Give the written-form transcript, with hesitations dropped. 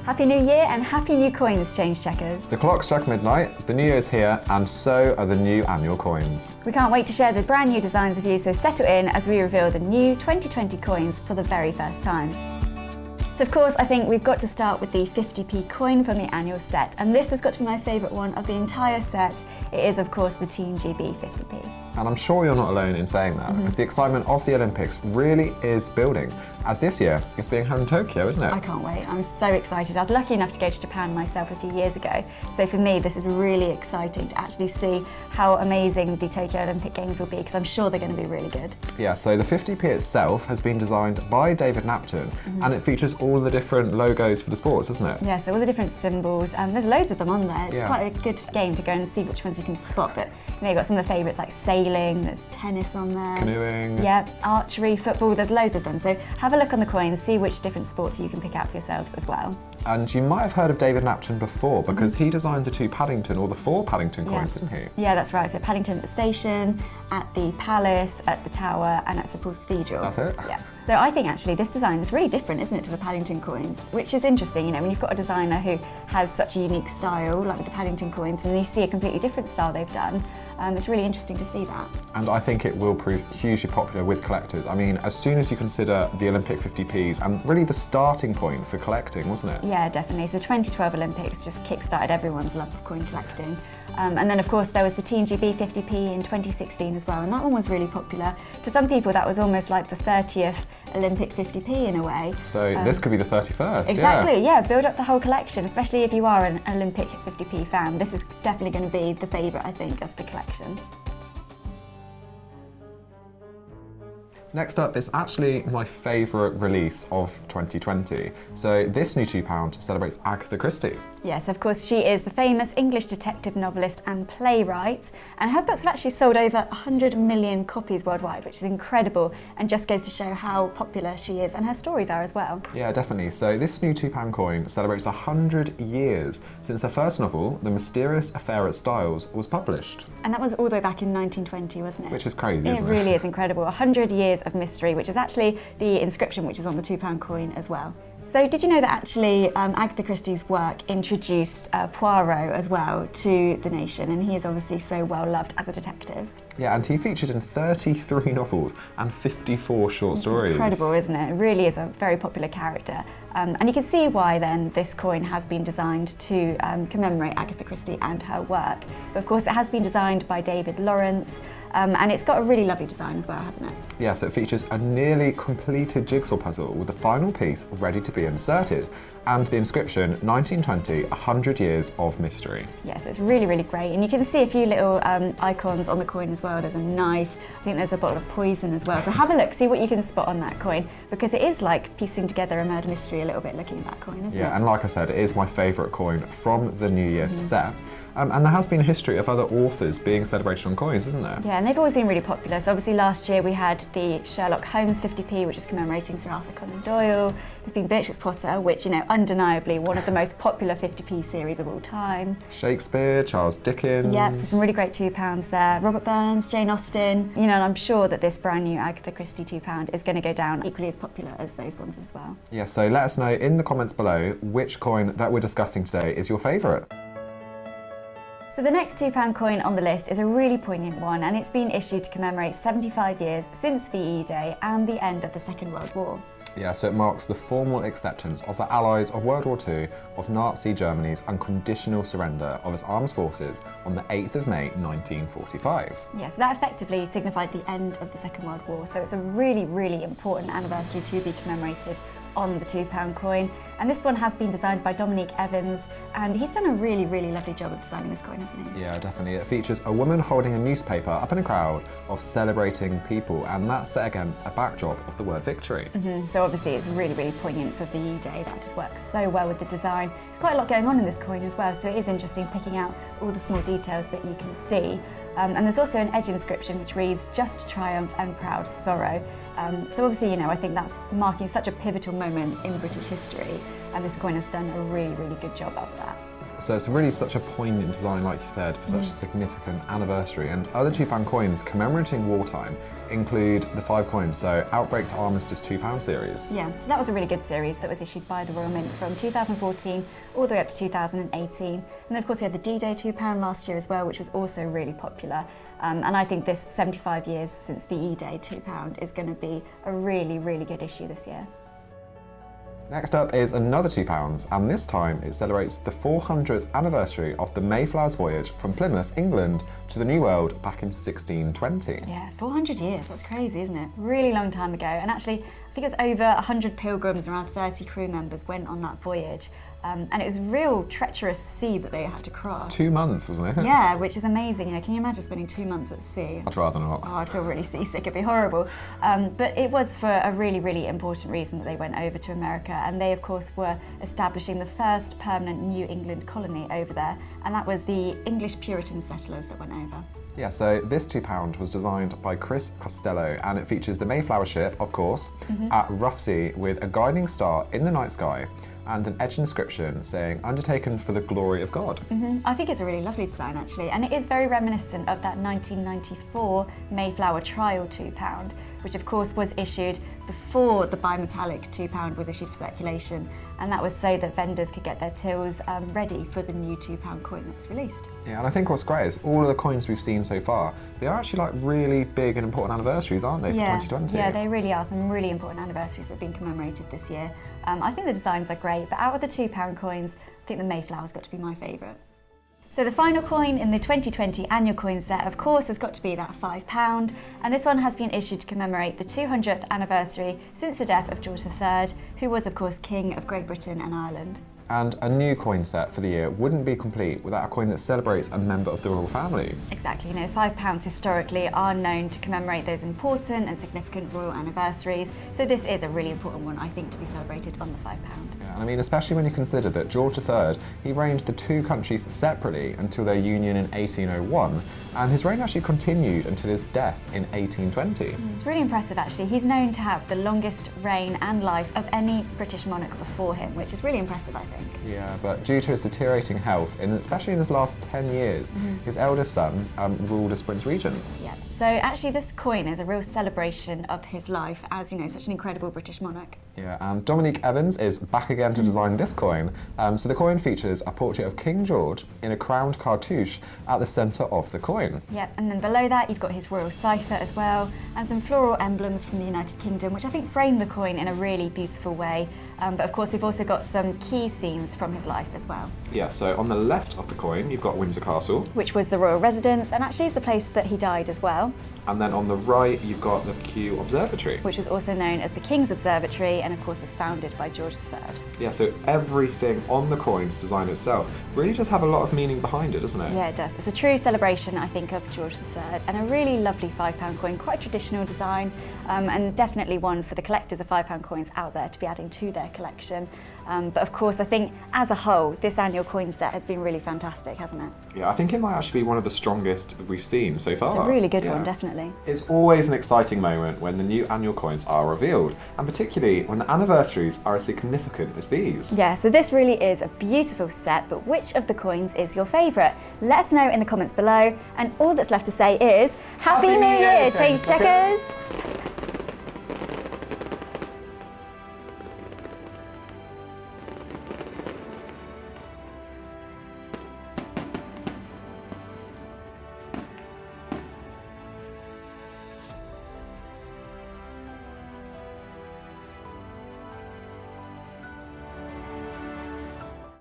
Happy New Year and happy new coins, change checkers. The clock struck midnight, the new year is here, and so are the new annual coins. We can't wait to share the brand new designs with you, so settle in as we reveal the new 2020 coins for the very first time. So of course, I think we've got to start with the 50p coin from the annual set, and this has got to be my favourite one of the entire set. It is, of course, the Team GB 50p. And I'm sure you're not alone in saying that, because the excitement of the Olympics really is building, as this year it's being held in Tokyo, isn't it? I can't wait. I'm so excited. I was lucky enough to go to Japan myself a few years ago, so for me this is really exciting to actually see how amazing the Tokyo Olympic Games will be, because I'm sure they're going to be really good. Yeah, so the 50p itself has been designed by David Napton, and it features all the different logos for the sports, doesn't it? Yeah, so all the different symbols, there's loads of them on there. It's Yeah. quite a good game to go and see which ones you can spot, but you know, you've got some of the favourites like sailing, there's tennis on there. Canoeing. Yeah, archery, football, there's loads of them. So have a look on the coins, see which different sports you can pick out for yourselves as well. And you might have heard of David Napton before, because he designed the two Paddington, or the four Paddington coins, didn't he? Yeah, that's right. So Paddington at the station, at the Palace, at the Tower, and at St Paul's Cathedral. That's it? Yeah. So I think actually this design is really different, isn't it, to the Paddington coins, which is interesting, you know, when you've got a designer who has such a unique style, like with the Paddington coins, and you see a completely different style they've done. It's really interesting to see that. And I think it will prove hugely popular with collectors. I mean, as soon as you consider the Olympic 50p's, and really the starting point for collecting, wasn't it? Yeah, definitely. So the 2012 Olympics just kick-started everyone's love of coin collecting. And then of course there was the Team GB 50p in 2016 as well, and that one was really popular. To some people that was almost like the 30th Olympic 50p in a way. So this could be the 31st, Exactly, yeah, build up the whole collection, especially if you are an Olympic 50p fan. This is definitely going to be the favourite, I think, of the collection. Next up is actually my favourite release of 2020. So this new £2 celebrates Agatha Christie. Yes, of course, she is the famous English detective novelist and playwright, and her books have actually sold over 100 million copies worldwide, which is incredible and just goes to show how popular she is, and her stories are as well. Yeah, definitely. So this new £2 coin celebrates 100 years since her first novel, The Mysterious Affair at Styles, was published. And that was all the way back in 1920, wasn't it? Which is crazy, isn't it? It really is incredible. 100 years of mystery, which is actually the inscription which is on the £2 coin as well. So did you know that actually Agatha Christie's work introduced Poirot as well to the nation, and he is obviously so well loved as a detective? Yeah, and he featured in 33 novels and 54 short stories. Incredible, isn't it? It really is a very popular character. And you can see why then this coin has been designed to commemorate Agatha Christie and her work. But of course it has been designed by David Lawrence, and it's got a really lovely design as well, hasn't it? Yeah, so it features a nearly completed jigsaw puzzle with the final piece ready to be inserted, and the inscription 1920, 100 years of mystery. Yes, it's really, really great. And you can see a few little icons on the coin as well. There's a knife, I think there's a bottle of poison as well. So have a look, see what you can spot on that coin, because it is like piecing together a murder mystery a little bit looking at that coin, isn't it? Yeah, and like I said, it is my favourite coin from the New Year set. And there has been a history of other authors being celebrated on coins, isn't there? Yeah, and they've always been really popular. So obviously last year we had the Sherlock Holmes 50p, which is commemorating Sir Arthur Conan Doyle. There's been Beatrix Potter, which, you know, undeniably one of the most popular 50p series of all time. Shakespeare, Charles Dickens. Yeah, so some really great £2 there. Robert Burns, Jane Austen. You know, and I'm sure that this brand new Agatha Christie £2 is going to go down equally as popular as those ones as well. Yeah, so let us know in the comments below which coin that we're discussing today is your favourite. So the next £2 coin on the list is a really poignant one, and it's been issued to commemorate 75 years since VE Day and the end of the Second World War. Yeah, so it marks the formal acceptance of the Allies of World War II of Nazi Germany's unconditional surrender of its armed forces on the 8th of May 1945. Yeah, so that effectively signified the end of the Second World War, so it's a really, really important anniversary to be commemorated on the £2 coin. And this one has been designed by Dominique Evans, and he's done a really, really lovely job of designing this coin, hasn't he? Yeah, definitely. It features a woman holding a newspaper up in a crowd of celebrating people, and that's set against a backdrop of the word victory. So obviously it's really, really poignant for VE Day. That just works so well with the design. There's quite a lot going on in this coin as well, so it is interesting picking out all the small details that you can see. And there's also an edge inscription which reads, "Just triumph and proud sorrow." So obviously, you know, I think that's marking such a pivotal moment in British history, and this coin has done a really, really good job of that. So it's really such a poignant design, like you said, for such a significant anniversary. And other £2 coins commemorating wartime include the 5 coins, so Outbreak to Armistice £2 series. Yeah, so that was a really good series that was issued by the Royal Mint from 2014 all the way up to 2018. And then of course we had the D-Day £2 last year as well, which was also really popular. And I think this 75 years since VE Day £2 is going to be a really, really good issue this year. Next up is another £2, and this time it celebrates the 400th anniversary of the Mayflower's voyage from Plymouth, England, to the New World back in 1620. Yeah, 400 years, that's crazy, isn't it? Really long time ago. And actually, I think it was over 100 pilgrims, around 30 crew members went on that voyage. And it was a real treacherous sea that they had to cross. 2 months, wasn't it? Yeah, which is amazing. You know, can you imagine spending 2 months at sea? I'd rather not. Oh, I'd feel really seasick, it'd be horrible. But it was for a really, really important reason that they went over to America. And they, of course, were establishing the first permanent New England colony over there. And that was the English Puritan settlers that went over. Yeah, so this £2 was designed by Chris Costello, and it features the Mayflower ship, of course, at rough sea with a guiding star in the night sky and an etched inscription saying, "Undertaken for the glory of God." I think it's a really lovely design actually, and it is very reminiscent of that 1994 Mayflower Trial £2, which of course was issued before the bimetallic £2 was issued for circulation, and that was so that vendors could get their tills ready for the new £2 coin that was released. Yeah, and I think what's great is all of the coins we've seen so far, they are actually like really big and important anniversaries, aren't they, for 2020? Yeah, they really are some really important anniversaries that have been commemorated this year. I think the designs are great, but out of the £2 coins, I think the Mayflower's got to be my favourite. So the final coin in the 2020 annual coin set, of course, has got to be that £5, and this one has been issued to commemorate the 200th anniversary since the death of George III, who was, of course, King of Great Britain and Ireland. And a new coin set for the year wouldn't be complete without a coin that celebrates a member of the royal family. Exactly, you know, £5 historically are known to commemorate those important and significant royal anniversaries, so this is a really important one, I think, to be celebrated on the £5. Yeah, and I mean, especially when you consider that George III, he reigned the two countries separately until their union in 1801, and his reign actually continued until his death in 1820. It's really impressive actually. He's known to have the longest reign and life of any British monarch before him, which is really impressive, I think. Yeah, but due to his deteriorating health, especially in his last 10 years, his eldest son ruled as Prince Regent. Yeah, so actually this coin is a real celebration of his life as, you know, such an incredible British monarch. Yeah, and Dominique Evans is back again to design this coin. So the coin features a portrait of King George in a crowned cartouche at the centre of the coin. Yep, and then below that you've got his royal cipher as well, and some floral emblems from the United Kingdom, which I think frame the coin in a really beautiful way. But of course we've also got some key scenes from his life as well. Yeah, so on the left of the coin you've got Windsor Castle. Which was the royal residence, and actually is the place that he died as well. And then on the right you've got the Kew Observatory. Which was also known as the King's Observatory, and of course was founded by George III. Yeah, so everything on the coin's design itself really does have a lot of meaning behind it, doesn't it? Yeah, it does. It's a true celebration, I think, of George III, and a really lovely £5 coin, quite traditional design, and definitely one for the collectors of £5 coins out there to be adding to their collection. But of course, I think as a whole, this annual coin set has been really fantastic, hasn't it? Yeah, I think it might actually be one of the strongest that we've seen so far. It's a really good one, definitely. It's always an exciting moment when the new annual coins are revealed, and particularly when the anniversaries are as significant as these. Yeah, so this really is a beautiful set, but which of the coins is your favourite? Let us know in the comments below, and all that's left to say is Happy New Year, Change Checkers!